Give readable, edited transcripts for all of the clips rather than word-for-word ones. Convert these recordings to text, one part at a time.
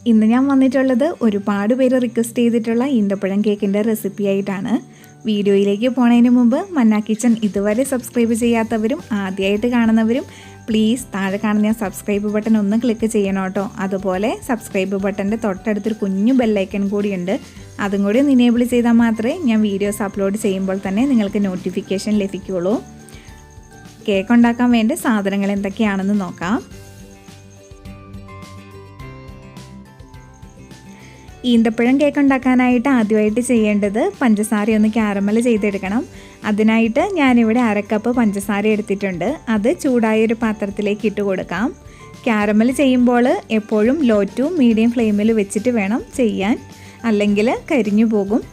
ഇന്ന് ഞാൻ വന്നിട്ടുള്ളത് ഒരുപാട് പേര് റിക്വസ്റ്റ് ചെയ്തിട്ടുള്ള ഈന്തപ്പഴം കേക്കിൻ്റെ റെസിപ്പി ആയിട്ടാണ്. വീഡിയോയിലേക്ക് പോണതിന് മുമ്പ് മന്ന കിച്ചൺ ഇതുവരെ സബ്സ്ക്രൈബ് ചെയ്യാത്തവരും ആദ്യമായിട്ട് കാണുന്നവരും പ്ലീസ് താഴെ കാണുന്ന സബ്സ്ക്രൈബ് ബട്ടൺ ഒന്ന് ക്ലിക്ക് ചെയ്യണം കേട്ടോ. അതുപോലെ സബ്സ്ക്രൈബ് ബട്ടൻ്റെ തൊട്ടടുത്തൊരു കുഞ്ഞു ബെല്ലൈക്കൺ കൂടിയുണ്ട്, അതും കൂടി ഒന്ന് ഇനേബിൾ ചെയ്താൽ മാത്രമേ ഞാൻ വീഡിയോസ് അപ്ലോഡ് ചെയ്യുമ്പോൾ തന്നെ നിങ്ങൾക്ക് നോട്ടിഫിക്കേഷൻ ലഭിക്കുകയുള്ളൂ. കേക്ക് ഉണ്ടാക്കാൻ വേണ്ട സാധനങ്ങൾ എന്തൊക്കെയാണെന്ന് നോക്കാം. ഈന്തപ്പഴം കേക്ക് ഉണ്ടാക്കാനായിട്ട് ആദ്യമായിട്ട് ചെയ്യേണ്ടത് പഞ്ചസാര ഒന്ന് ക്യാരമൽ ചെയ്തെടുക്കണം. അതിനായിട്ട് ഞാനിവിടെ 1/2 കപ്പ് പഞ്ചസാര എടുത്തിട്ടുണ്ട്. അത് ചൂടായ ഒരു പാത്രത്തിലേക്ക് ഇട്ട് കൊടുക്കാം. ക്യാരമൽ ചെയ്യുമ്പോൾ എപ്പോഴും ലോ ടു മീഡിയം ഫ്ലെയിമിൽ വെച്ചിട്ട് വേണം ചെയ്യാൻ, അല്ലെങ്കിൽ കരിഞ്ഞു പോകും.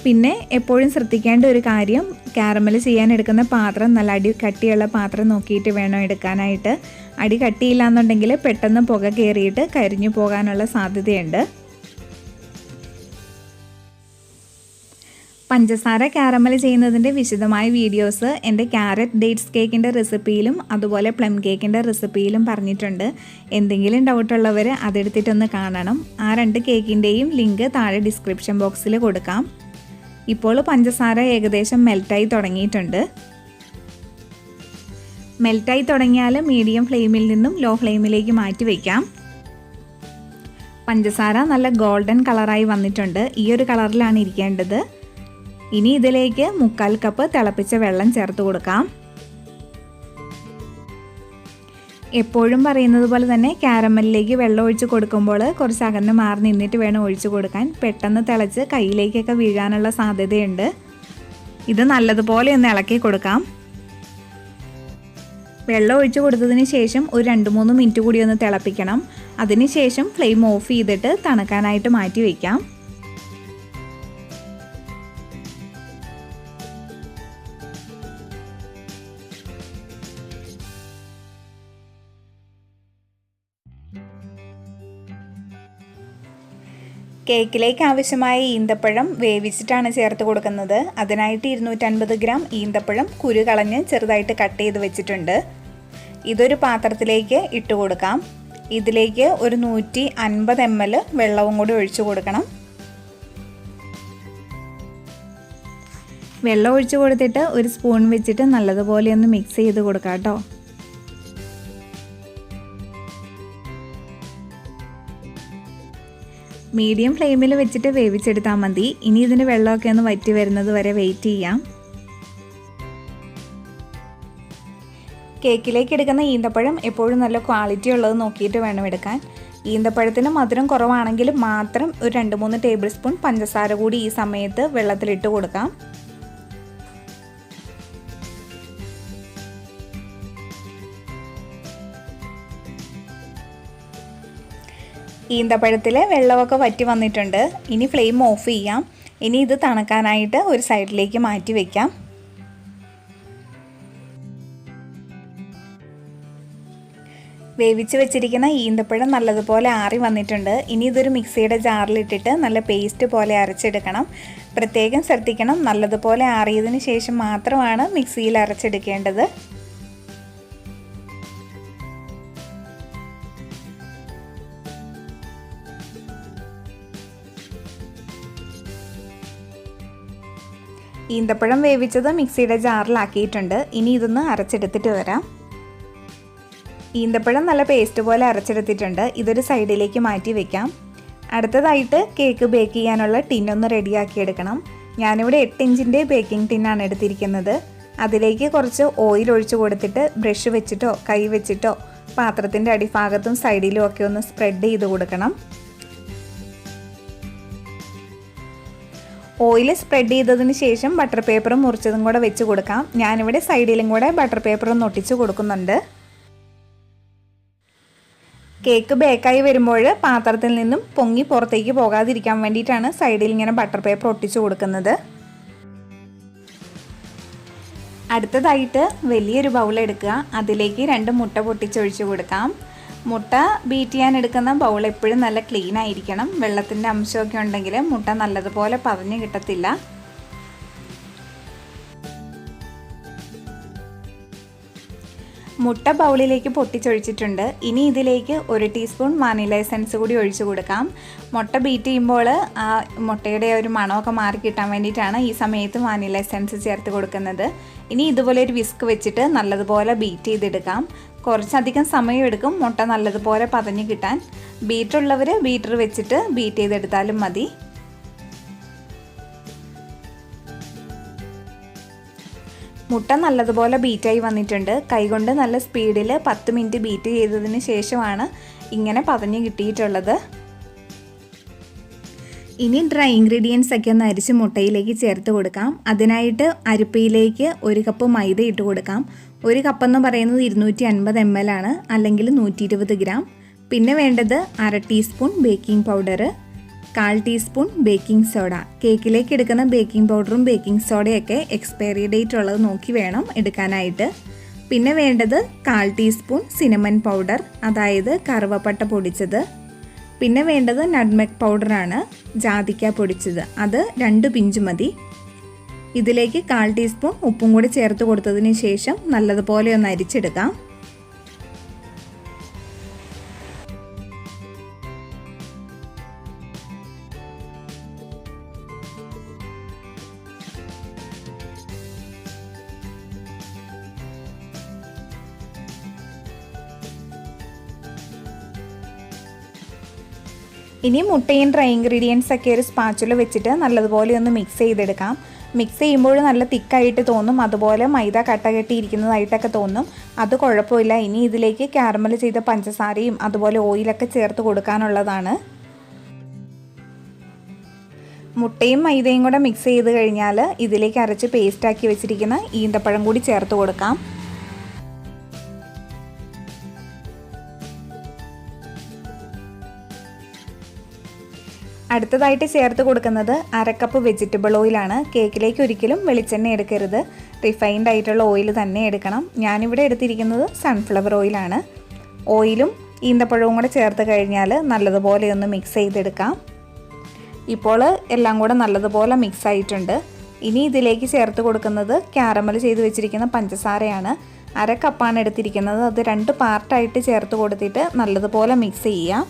പിന്നെ എപ്പോഴും ശ്രദ്ധിക്കേണ്ട ഒരു കാര്യം, ക്യാരമൽ ചെയ്യാൻ എടുക്കുന്ന പാത്രം നല്ല അടി കട്ടിയുള്ള പാത്രം നോക്കിയിട്ട് വേണം എടുക്കാനായിട്ട്. അടി കട്ടിയില്ല എന്നുണ്ടെങ്കിൽ പെട്ടെന്ന് പുക കയറിയിട്ട് കരിഞ്ഞു പോകാനുള്ള സാധ്യതയുണ്ട്. പഞ്ചസാര ക്യാരമൽ ചെയ്യുന്നതിൻ്റെ വിശദമായ വീഡിയോസ് എൻ്റെ ക്യാരറ്റ് ഡേറ്റ്സ് കേക്കിൻ്റെ റെസിപ്പിയിലും അതുപോലെ പ്ലം കേക്കിൻ്റെ റെസിപ്പിയിലും പറഞ്ഞിട്ടുണ്ട്. എന്തെങ്കിലും ഡൗട്ടുള്ളവർ അതെടുത്തിട്ടൊന്ന് കാണണം. ആ 2 കേക്കിൻ്റെയും ലിങ്ക് താഴെ ഡിസ്ക്രിപ്ഷൻ ബോക്സിൽ കൊടുക്കാം. ഇപ്പോൾ പഞ്ചസാര ഏകദേശം മെൽറ്റായി തുടങ്ങിയിട്ടുണ്ട്. മെൽറ്റായി തുടങ്ങിയാൽ മീഡിയം ഫ്ലെയിമിൽ നിന്നും ലോ ഫ്ലെയിമിലേക്ക് മാറ്റി വയ്ക്കാം. പഞ്ചസാര നല്ല ഗോൾഡൻ കളറായി വന്നിട്ടുണ്ട്. ഈ ഒരു കളറിലാണ് ഇരിക്കേണ്ടത്. ഇനി ഇതിലേക്ക് 1/4 കപ്പ് തിളപ്പിച്ച വെള്ളം ചേർത്ത് കൊടുക്കാം. എപ്പോഴും പറയുന്നത് പോലെ തന്നെ ക്യാരമലിലേക്ക് വെള്ളം ഒഴിച്ച് കൊടുക്കുമ്പോൾ കുറച്ച് അകന്ന് മാറി നിന്നിട്ട് വേണം ഒഴിച്ച് കൊടുക്കാൻ. പെട്ടെന്ന് തിളച്ച് കയ്യിലേക്കൊക്കെ വീഴാനുള്ള സാധ്യതയുണ്ട്. ഇത് നല്ലതുപോലെ ഒന്ന് ഇളക്കി കൊടുക്കാം. വെള്ളം ഒഴിച്ച് കൊടുത്തതിന് ശേഷം ഒരു 2-3 മിനിറ്റ് കൂടി ഒന്ന് തിളപ്പിക്കണം. അതിനുശേഷം ഫ്ലെയിം ഓഫ് ചെയ്തിട്ട് തണുക്കാനായിട്ട് മാറ്റി വയ്ക്കാം. കേക്കിലേക്ക് ആവശ്യമായ ഈന്തപ്പഴം വേവിച്ചിട്ടാണ് ചേർത്ത് കൊടുക്കുന്നത്. അതിനായിട്ട് 250 ഗ്രാം ഈന്തപ്പഴം കുരു കളഞ്ഞ് ചെറുതായിട്ട് കട്ട് ചെയ്ത് വെച്ചിട്ടുണ്ട്. ഇതൊരു പാത്രത്തിലേക്ക് ഇട്ട് കൊടുക്കാം. ഇതിലേക്ക് ഒരു 150 ml വെള്ളവും കൂടി ഒഴിച്ചു കൊടുക്കണം. വെള്ളം ഒഴിച്ചു കൊടുത്തിട്ട് ഒരു സ്പൂൺ വെച്ചിട്ട് നല്ലതുപോലെ ഒന്ന് മിക്സ് ചെയ്ത് കൊടുക്കാം കേട്ടോ. മീഡിയം ഫ്ലെയിമിൽ വെച്ചിട്ട് വേവിച്ചെടുത്താൽ മതി. ഇനി ഇതിന് വെള്ളമൊക്കെ ഒന്ന് വറ്റി വരുന്നത് വരെ വെയിറ്റ് ചെയ്യാം. കേക്കിലേക്ക് എടുക്കുന്ന ഈന്തപ്പഴം എപ്പോഴും നല്ല ക്വാളിറ്റി ഉള്ളത് നോക്കിയിട്ട് വേണം എടുക്കാൻ. ഈന്തപ്പഴത്തിന് മധുരം കുറവാണെങ്കിൽ മാത്രം ഒരു 2-3 ടേബിൾ സ്പൂൺ പഞ്ചസാര കൂടി ഈ സമയത്ത് വെള്ളത്തിലിട്ട് കൊടുക്കാം. ഈന്തപ്പഴത്തിൽ വെള്ളമൊക്കെ വറ്റി വന്നിട്ടുണ്ട്. ഇനി ഫ്ലെയിം ഓഫ് ചെയ്യാം. ഇനി ഇത് തണുക്കാനായിട്ട് ഒരു സൈഡിലേക്ക് മാറ്റി വയ്ക്കാം. വേവിച്ച് വെച്ചിരിക്കുന്ന ഈന്തപ്പഴം നല്ലതുപോലെ ആറി വന്നിട്ടുണ്ട്. ഇനി ഇതൊരു മിക്സിയുടെ ജാറിലിട്ടിട്ട് നല്ല പേസ്റ്റ് പോലെ അരച്ചെടുക്കണം. പ്രത്യേകം ശ്രദ്ധിക്കണം, നല്ലതുപോലെ ആറിയതിന് ശേഷം മാത്രമാണ് മിക്സിയിൽ അരച്ചെടുക്കേണ്ടത്. ഈന്തപ്പഴം വേവിച്ചത് മിക്സിയുടെ ജാറിലാക്കിയിട്ടുണ്ട്. ഇനി ഇതൊന്ന് അരച്ചെടുത്തിട്ട് വരാം. ഈന്തപ്പഴം നല്ല പേസ്റ്റ് പോലെ അരച്ചെടുത്തിട്ടുണ്ട്. ഇതൊരു സൈഡിലേക്ക് മാറ്റി വെക്കാം. അടുത്തതായിട്ട് കേക്ക് ബേക്ക് ചെയ്യാനുള്ള ടിന്നൊന്ന് റെഡിയാക്കി എടുക്കണം. ഞാനിവിടെ 8 ഇഞ്ചിൻ്റെ ബേക്കിംഗ് ടിന്നാണ് എടുത്തിരിക്കുന്നത്. അതിലേക്ക് കുറച്ച് ഓയിൽ ഒഴിച്ച് കൊടുത്തിട്ട് ബ്രഷ് വെച്ചിട്ടോ കൈ വെച്ചിട്ടോ പാത്രത്തിൻ്റെ അടിഭാഗത്തും സൈഡിലും ഒക്കെ ഒന്ന് സ്പ്രെഡ് ചെയ്ത് കൊടുക്കണം. ഓയിൽ സ്പ്രെഡ് ചെയ്തതിന് ശേഷം ബട്ടർ പേപ്പർ മുറിച്ചതും കൂടെ വെച്ച് കൊടുക്കാം. ഞാനിവിടെ സൈഡിലും കൂടെ ബട്ടർ പേപ്പർ ഒന്ന് ഒട്ടിച്ച് കൊടുക്കുന്നുണ്ട്. കേക്ക് ബേക്കായി വരുമ്പോൾ പാത്രത്തിൽ നിന്നും പൊങ്ങി പുറത്തേക്ക് പോകാതിരിക്കാൻ വേണ്ടിയിട്ടാണ് സൈഡിൽ ഇങ്ങനെ ബട്ടർ പേപ്പർ ഒട്ടിച്ച് കൊടുക്കുന്നത്. അടുത്തതായിട്ട് വലിയൊരു ബൗൾ എടുക്കുക. അതിലേക്ക് 2 മുട്ട പൊട്ടിച്ചൊഴിച്ച് കൊടുക്കാം. മുട്ട ബീറ്റ് ചെയ്യാൻ എടുക്കുന്ന ബൗൾ എപ്പോഴും നല്ല ക്ലീൻ ആയിരിക്കണം. വെള്ളത്തിൻ്റെ അംശമൊക്കെ ഉണ്ടെങ്കിൽ മുട്ട നല്ലതുപോലെ പതഞ്ഞ് കിട്ടത്തില്ല. മുട്ട ബൗളിലേക്ക് പൊട്ടിച്ചൊഴിച്ചിട്ടുണ്ട്. ഇനി ഇതിലേക്ക് 1 ടീസ്പൂൺ വാനില എസൻസ് കൂടി ഒഴിച്ചു കൊടുക്കാം. മുട്ട ബീറ്റ് ചെയ്യുമ്പോൾ ആ മുട്ടയുടെ ഒരു മണമൊക്കെ മാറി കിട്ടാൻ വേണ്ടിയിട്ടാണ് ഈ സമയത്ത് വാനില എസൻസ് ചേർത്ത് കൊടുക്കുന്നത്. ഇനി ഇതുപോലെ ഒരു വിസ്ക് വെച്ചിട്ട് നല്ലതുപോലെ ബീറ്റ് ചെയ്തെടുക്കാം. കുറച്ചധികം സമയം എടുക്കും മുട്ട നല്ലതുപോലെ പതഞ്ഞ് കിട്ടാൻ. ബീറ്ററുള്ളവർ ബീറ്റർ വെച്ചിട്ട് ബീറ്റ് ചെയ്തെടുത്താലും മതി. മുട്ട നല്ലതുപോലെ ബീറ്റായി വന്നിട്ടുണ്ട്. കൈകൊണ്ട് നല്ല സ്പീഡിൽ 10 മിനിറ്റ് ബീറ്റ് ചെയ്തതിന് ശേഷമാണ് ഇങ്ങനെ പതഞ്ഞ് കിട്ടിയിട്ടുള്ളത്. ഇനി ഡ്രൈ ഇൻഗ്രീഡിയൻസ് ഒക്കെ ഒന്ന് അരിച്ച് മുട്ടയിലേക്ക് ചേർത്ത് കൊടുക്കാം. അതിനായിട്ട് അരിപ്പയിലേക്ക് 1 കപ്പ് മൈദ ഇട്ട് കൊടുക്കാം. 1 കപ്പ് എന്ന് പറയുന്നത് 250 ml ആണ്, അല്ലെങ്കിൽ 120 ഗ്രാം. പിന്നെ വേണ്ടത് 1/2 teaspoon baking powder, 1/4 teaspoon baking soda. കേക്കിലേക്ക് എടുക്കുന്ന ബേക്കിംഗ് പൗഡറും ബേക്കിംഗ് സോഡയൊക്കെ എക്സ്പയറി ഡേറ്റ് ഉള്ളത് നോക്കി വേണം എടുക്കാനായിട്ട്. പിന്നെ വേണ്ടത് 1/4 ടീസ്പൂൺ സിനമൺ പൗഡർ, അതായത് കറുവപ്പട്ട പൊടിച്ചത്. പിന്നെ വേണ്ടത് നട്ട്മെഗ് പൗഡറാണ്, ജാതിക്ക പൊടിച്ചത്. അത് 2 പിഞ്ച് മതി. ഇതിലേക്ക് 1/4 ടീസ്പൂൺ ഉപ്പും കൂടി ചേർത്ത് കൊടുത്തതിന് ശേഷം നല്ലതുപോലെ ഒന്ന് അരിച്ചെടുക്കാം. ഇനി മുട്ടയും ഡ്രൈ ഇൻഗ്രീഡിയൻസ് ഒക്കെ ഒരു സ്പാച്ചുല വെച്ചിട്ട് നല്ലതുപോലെ ഒന്ന് മിക്സ് ചെയ്തെടുക്കാം. മിക്സ് ചെയ്യുമ്പോൾ നല്ല തിക്കായിട്ട് തോന്നും, അതുപോലെ മൈദ കട്ട കെട്ടിയിരിക്കുന്നതായിട്ടൊക്കെ തോന്നും. അത് കുഴപ്പമില്ല. ഇനി ഇതിലേക്ക് കാരമൽ ചെയ്ത പഞ്ചസാരയും അതുപോലെ ഓയിലൊക്കെ ചേർത്ത് കൊടുക്കാനുള്ളതാണ്. മുട്ടയും മൈദയും കൂടെ മിക്സ് ചെയ്ത് കഴിഞ്ഞാൽ ഇതിലേക്ക് അരച്ച് പേസ്റ്റാക്കി വെച്ചിരിക്കുന്ന ഈന്തപ്പഴം കൂടി ചേർത്ത് കൊടുക്കാം. അടുത്തതായിട്ട് ചേർത്ത് കൊടുക്കുന്നത് 1/2 കപ്പ് വെജിറ്റബിൾ ഓയിലാണ്. കേക്കിലേക്ക് ഒരിക്കലും വെളിച്ചെണ്ണ എടുക്കരുത്, റിഫൈൻഡ് ആയിട്ടുള്ള ഓയിൽ തന്നെ എടുക്കണം. ഞാനിവിടെ എടുത്തിരിക്കുന്നത് സൺഫ്ലവർ ഓയിലാണ്. ഓയിലും ഈന്തപ്പഴവും കൂടെ ചേർത്ത് കഴിഞ്ഞാൽ നല്ലതുപോലെ ഒന്ന് മിക്സ് ചെയ്തെടുക്കാം. ഇപ്പോൾ എല്ലാം കൂടെ നല്ലതുപോലെ മിക്സ് ആയിട്ടുണ്ട്. ഇനി ഇതിലേക്ക് ചേർത്ത് കൊടുക്കുന്നത് കാരമൽ ചെയ്ത് വെച്ചിരിക്കുന്ന പഞ്ചസാരയാണ്. 1/2 കപ്പാണ് എടുത്തിരിക്കുന്നത്. അത് 2 പാർട്ടായിട്ട് ചേർത്ത് കൊടുത്തിട്ട് നല്ലതുപോലെ മിക്സ് ചെയ്യാം.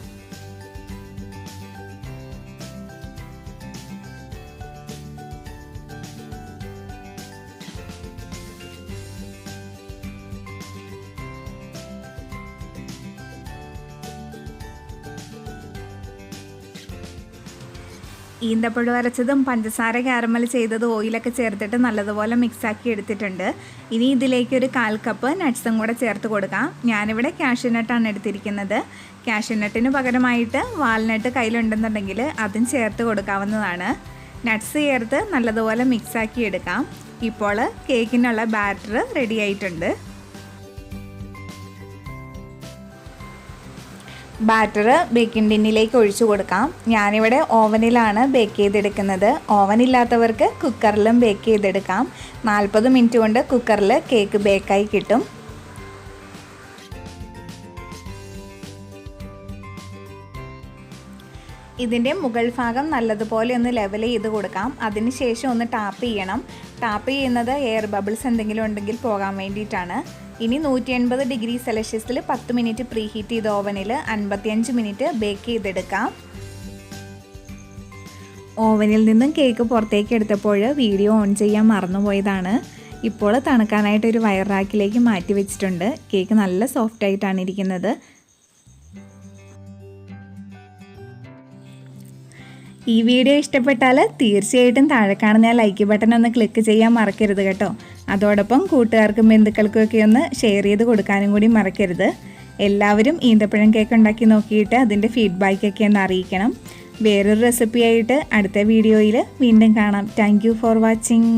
ഈന്തപ്പഴം അരച്ചതും പഞ്ചസാര കാരമൽ ചെയ്തതും ഓയിലൊക്കെ ചേർത്തിട്ട് നല്ലതുപോലെ മിക്സാക്കി എടുത്തിട്ടുണ്ട്. ഇനി ഇതിലേക്ക് ഒരു 1/4 കപ്പ് നട്ട്സും കൂടെ ചേർത്ത് കൊടുക്കാം. ഞാനിവിടെ കാഷ്യൂനട്ടാണ് എടുത്തിരിക്കുന്നത്. കാഷ്യൂനട്ടിന് പകരമായിട്ട് വാൾനട്ട് കയ്യിലുണ്ടെന്നുണ്ടെങ്കിൽ അതും ചേർത്ത് കൊടുക്കാവുന്നതാണ്. നട്ട്സ് ചേർത്ത് നല്ലതുപോലെ മിക്സാക്കി എടുക്കാം. ഇപ്പോൾ കേക്കിനുള്ള ബാറ്റർ റെഡി ആയിട്ടുണ്ട്. ബാറ്റർ ബേക്കിംഗ് ടിന്നിലേക്ക് ഒഴിച്ചു കൊടുക്കാം. ഞാനിവിടെ ഓവനിലാണ് ബേക്ക് ചെയ്തെടുക്കുന്നത്. ഓവനില്ലാത്തവർക്ക് കുക്കറിലും ബേക്ക് ചെയ്തെടുക്കാം. 40 മിനിറ്റ് കൊണ്ട് കുക്കറിൽ കേക്ക് ബേക്കായി കിട്ടും. ഇതിൻ്റെ മുകൾ ഭാഗം നല്ലതുപോലെ ഒന്ന് ലെവൽ ചെയ്ത് കൊടുക്കാം. അതിനുശേഷം ഒന്ന് ടാപ്പ് ചെയ്യണം. ടാപ്പ് ചെയ്യുന്നത് എയർ ബബിൾസ് എന്തെങ്കിലും ഉണ്ടെങ്കിൽ പോകാൻ വേണ്ടിയിട്ടാണ്. ഇനി 180 ഡിഗ്രി സെൽഷ്യസിൽ 10 മിനിറ്റ് പ്രീ ഹീറ്റ് ചെയ്ത ഓവനിൽ 55 മിനിറ്റ് ബേക്ക് ചെയ്തെടുക്കാം. ഓവനിൽ നിന്നും കേക്ക് പുറത്തേക്ക് എടുത്തപ്പോൾ വീഡിയോ ഓൺ ചെയ്യാൻ മറന്നുപോയതാണ്. ഇപ്പോൾ തണുക്കാനായിട്ടൊരു വയർ റാക്കിലേക്ക് മാറ്റി വെച്ചിട്ടുണ്ട്. കേക്ക് നല്ല സോഫ്റ്റ് ആയിട്ടാണ് ഇരിക്കുന്നത്. ഈ വീഡിയോ ഇഷ്ടപ്പെട്ടാൽ തീർച്ചയായിട്ടും താഴെ കാണുന്ന ലൈക്ക് ബട്ടൺ ഒന്ന് ക്ലിക്ക് ചെയ്യാൻ മറക്കരുത് കേട്ടോ. അതോടൊപ്പം കൂട്ടുകാർക്കും ബന്ധുക്കൾക്കും ഒക്കെ ഒന്ന് ഷെയർ ചെയ്ത് കൊടുക്കാനും കൂടി മറക്കരുത്. എല്ലാവരും ഈന്തപ്പഴം കേക്ക് ഉണ്ടാക്കി നോക്കിയിട്ട് അതിൻ്റെ ഫീഡ്ബാക്കൊക്കെ ഒന്ന് അറിയിക്കണം. വേറൊരു റെസിപ്പിയായിട്ട് അടുത്ത വീഡിയോയിൽ വീണ്ടും കാണാം. Thank you for watching.